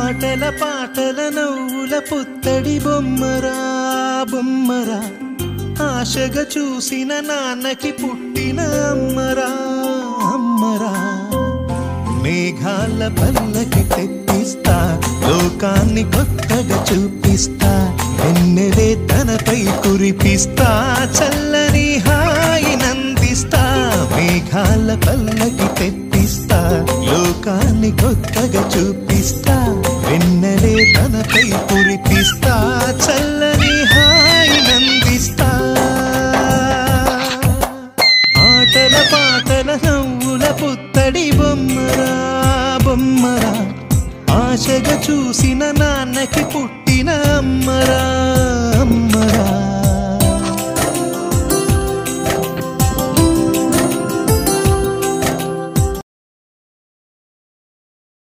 ఆటల పాటల నవ్వుల పుత్తడి బొమ్మరా బొమ్మరా ఆశగా చూసిన నాన్నకి పుట్టిన అమ్మరా అమ్మరా మేఘాల పల్లకి తెప్పిస్తా లోకాన్ని కొత్తగా చూపిస్తా వెన్నెలే తనపై కురిపిస్తా చల్లని హాయినందిస్తా మేఘాల పల్లకి తెప్పిస్తా లోకాన్ని కొత్తగా చూపిస్తా వెన్నెలే తనపై కురిపిస్తా చల్లని హాయినందిస్తా ఆటల పాటల నవ్వుల పుత్తడి బొమ్మరా బొమ్మరా ఆశగా చూసిన నాన్నకి పుట్టిన అమ్మరా అమ్మరా